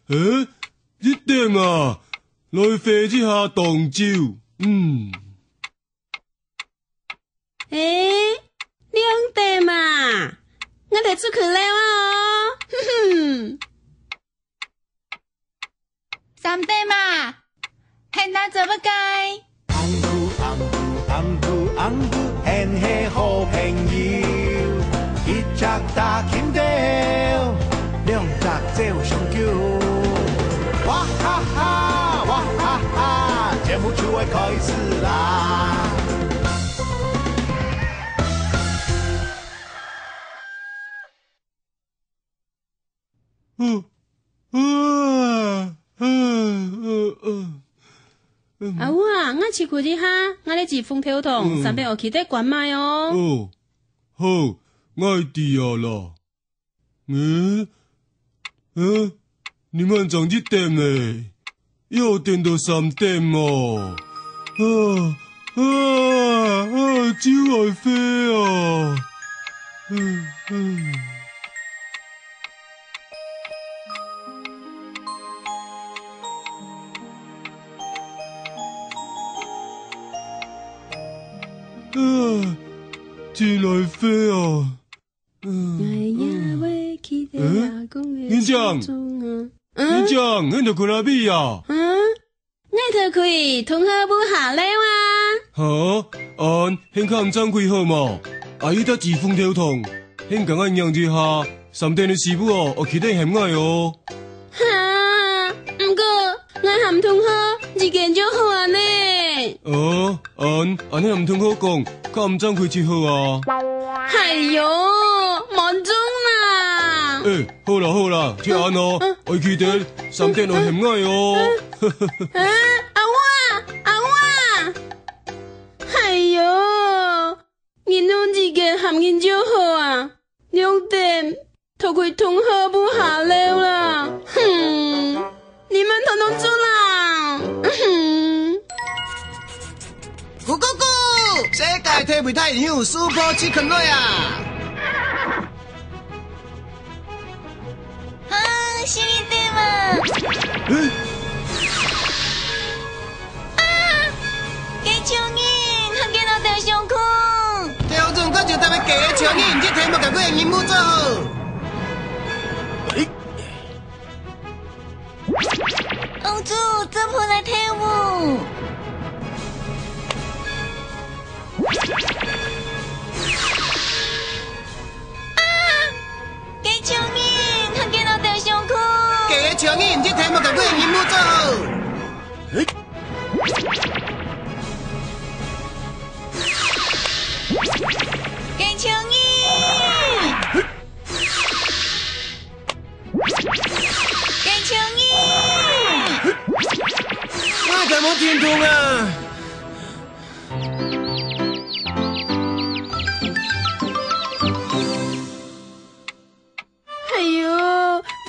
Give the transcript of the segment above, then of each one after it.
一点啊，来飞一下动酒。两点啊，我得出去了哦。三点嘛，现在做乜该？红姑，很是好朋友，一只大金条，两只做上酒。哇哈哈，节目就要开始啦！阿母啊，我试过一下，我咧治风头痛，三点学起得关麦哦。好，我知啊啦。你们长一点嘞，又点到3点哦。酒爱飞啊！酒来飞啊！院长，你着去哪边啊？我着去同学不下来哇。现在唔张开好嘛？阿姨得治风头痛，现赶快让一下3点的师傅哦，我起得嫌矮哦。不过我含同学一件就好啊呢。安尼也唔通好讲，甲唔张开就好啊。哎哟，忙中啦！好啦，听安哦，我记得3点我嫌矮哦。阿我，哎哟，人拢一个含人就好啊，2点头开同学不下了啦，你们统统住啦，咕咕咕！世界体育太阳 Super Chicken 类啊！新一点嘛！给蚯蚓，他见到大上空。调整我就特别给蚯蚓，这题目甲我的任务做好。公主，这破来跳舞。给蚯蚓，他见到大上空。给蚯蚓，这题目甲我的任务做好。给蚯蚓。给蚯蚓。我怎么天空啊？哎呦，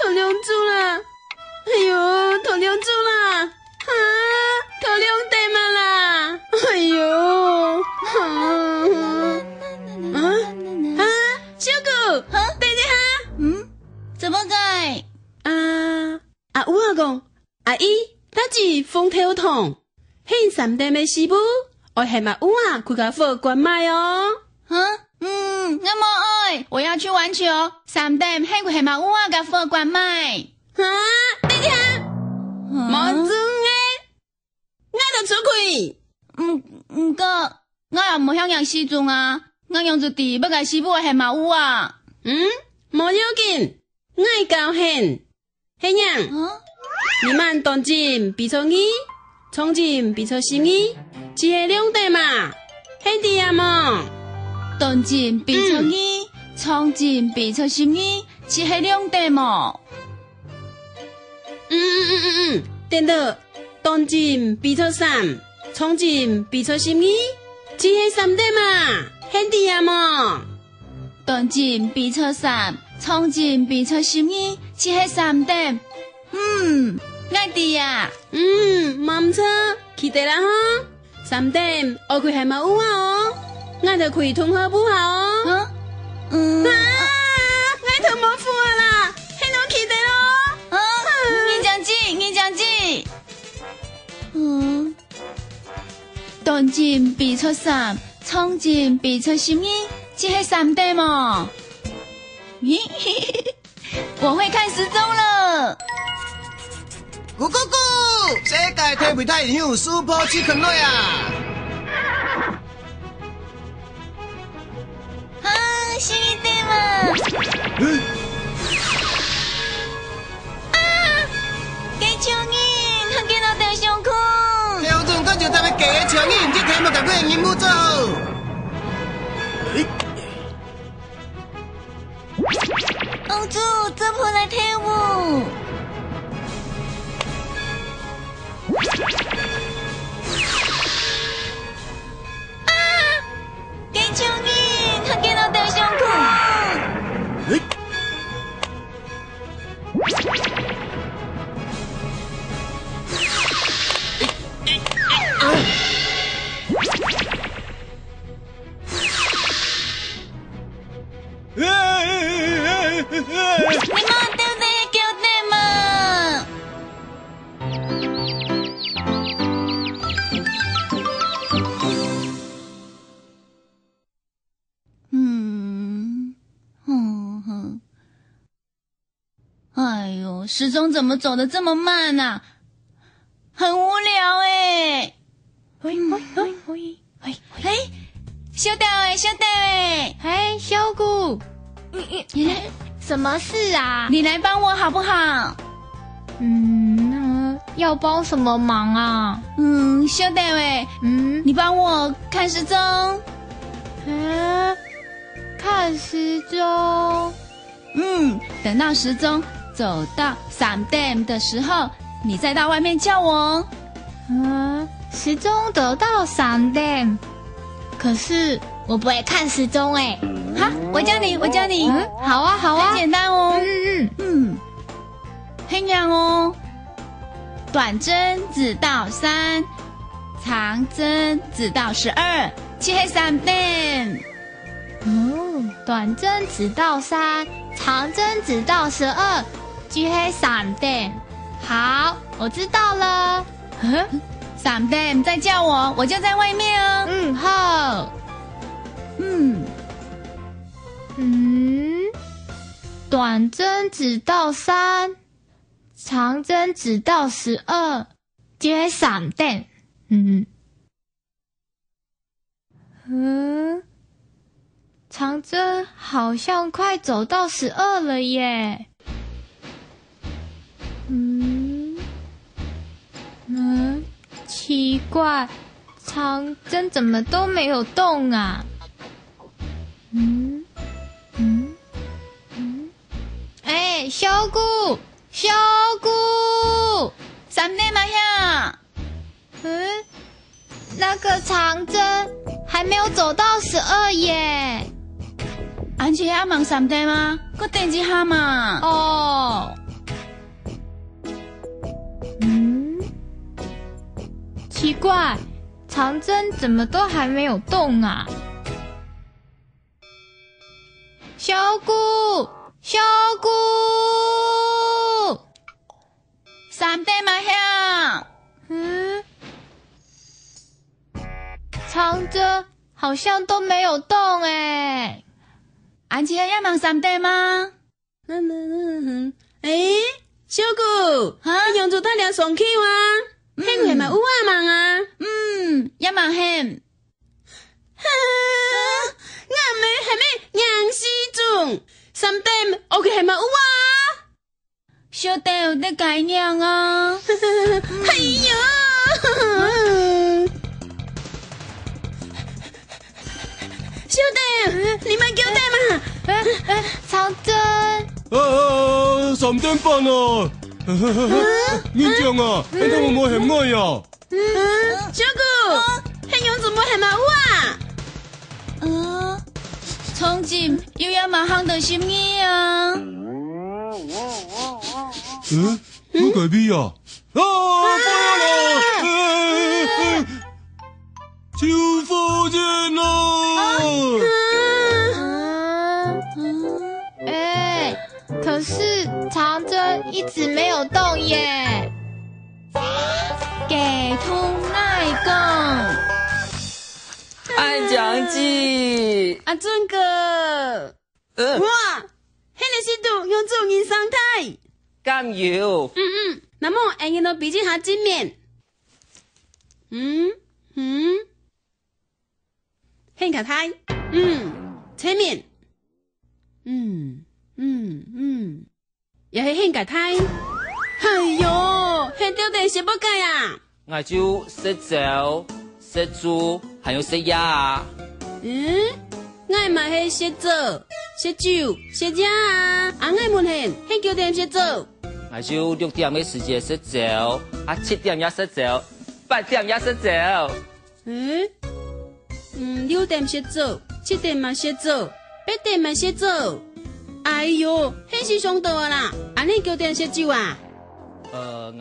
头两住了！头两住了！头2点嘛啦！哎呦，小姑，等一下，怎么改？阿有阿公，阿姨，打字风头痛，现3点的师傅，我系嘛有啊，去甲火关麦哦。我冇爱，我要去玩球。3点，迄个系嘛有啊，甲火关麦。等一下，冇准诶，我就出去。不过我也冇向样时阵啊，我用一滴要甲师傅系嘛有啊。冇要紧，我会高兴。嘿样，你们当真比错2，从真比错12，只系2点嘛，嘿弟啊么？当真比错2，从真比错12，只系2点嘛。等到当真比错3，从真比错12，只系3点嘛，嘿弟啊么？当真比错3，从真比错12，只系3点。爱弟啊！冇错，记得啦哈。3点我开系嘛有啊哦，我就开同学不好哦。我头冇付啊啦，迄种记得咯。你讲动静比出3，冲劲比出12，这是3点吗？咦，我会看时钟了。咕咕咕！世界体育太阳 Super Chicken 类啊！啊，11点了。给蚯蚓，他见到大上空。标准我就特别假的强硬，这题目甲我的任务做好。公主，这波来跳舞。啊！给蚯蚓，他见到大上空。你莫丢在桥顶嘛！哎呦，时钟怎么走得这么慢啊？很无聊哎！小岛哎，小岛哎！哎，小姑，什么事啊？你来帮我好不好？要帮什么忙啊？小岛哎，你帮我看时钟。看时钟。等到时钟走到3点的时候，你再到外面叫我。时钟走到3点，可是我不会看时钟哎。好，我教你。好啊，好啊，很简单哦。很样哦。短针指到3，长针指到12，这是3点。短针指到3，长针指到12，这是3点。好，我知道了。3点再叫我，我就在外面哦。好。短针指到3，长针指到12，这是3点。长针好像快走到12了耶。奇怪，长针怎么都没有动啊？哎，小姑，3点嘛呀？那个长针还没有走到12耶。安琪要忙3点吗？我等一下嘛。哦。奇怪，长针怎么都还没有动啊？小姑，3点嘛呀？长针好像都没有动哎。安琪要忙3点吗？小姑，你用做大量上口啊？迄个嘛有啊忙啊？要忙很。我们还没杨时钟，3點OK係咪有啊？小弟有得改良啊！哎呀！小弟，你咪叫弟嘛？長針。3點半啊！院長啊，你睇我冇嫌我呀？小姑，係樣怎麼係咪有啊？從今又要馬上到心意啊！我改變啊！火啦！超火箭啊！可是長針一直沒有動耶。給通內功。爱讲记。阿准哥，哇，迄个是度用做人生态。甘有。那么爱人都比较下正面。很卡台。侧面。也是很卡台。哎哟，很丢点写不改啊。我就食粥、食猪，还有食鸭啊。我嘛是食粥、食酒、食鸭啊。我问很9點食粥。我就6點嘅時間食粥，7點也食粥，8點也食粥。 6點食粥，7點嘛食粥，8點嘛食粥。哎呦，很是上道啊啦！安尼9點食酒啊？我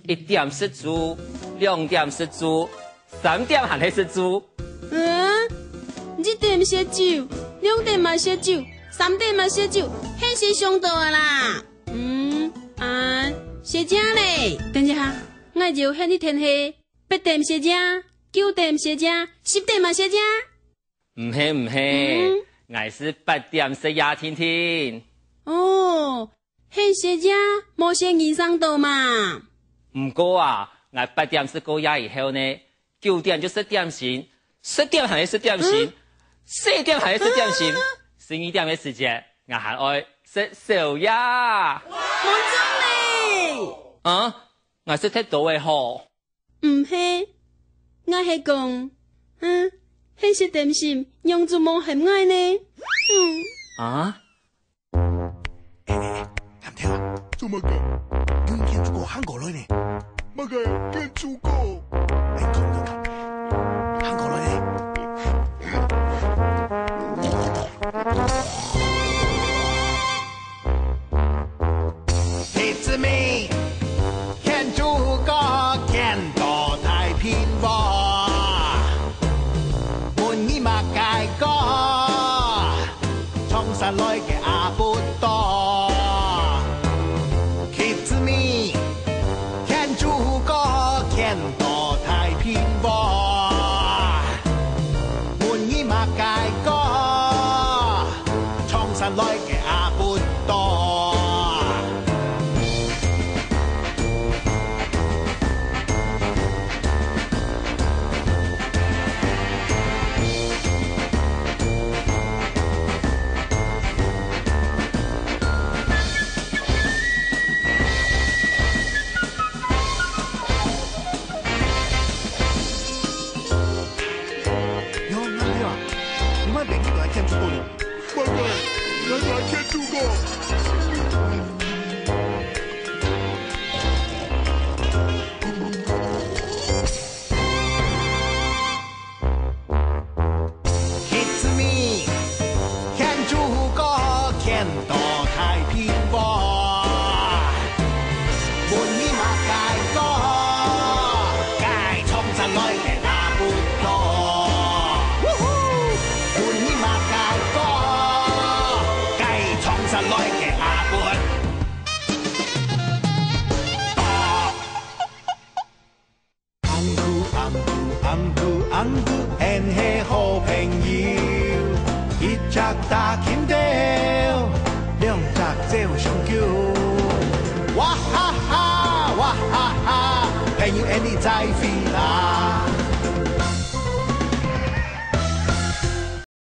1點食粥，2點食粥，3點還係食粥。1點食酒，2點嘛食酒，3點嘛食酒，很是上道啊啦！食正咧，等一下，我就向你填下8點食正，9點食正，10點嘛食正。唔係，我是8點食呀，天天。哦，很食正，冇食人上道嘛。唔過啊，我8點食過呀以後呢，9點就食點心，10點還係食點心，4點還係食點心，12點嘅時間我還愛食宵夜。冇錯咧。我食太多嘅嗬。唔係，我係講，很食點心，用做冇很愛呢。看聽啊，做乜嘅？你見住個韓國女呢？乜嘅？見住個？你講，韓國女呢？It's me， 見住個見到太平和，滿意嘛介個，從山來嘅阿不多。見到太平和，滿意嘛介個，從山來嘅阿不多。很係好朋友，一隻打金雕，2隻做上橋。哇哈哈，哇哈哈，朋友 and 你在飛啦。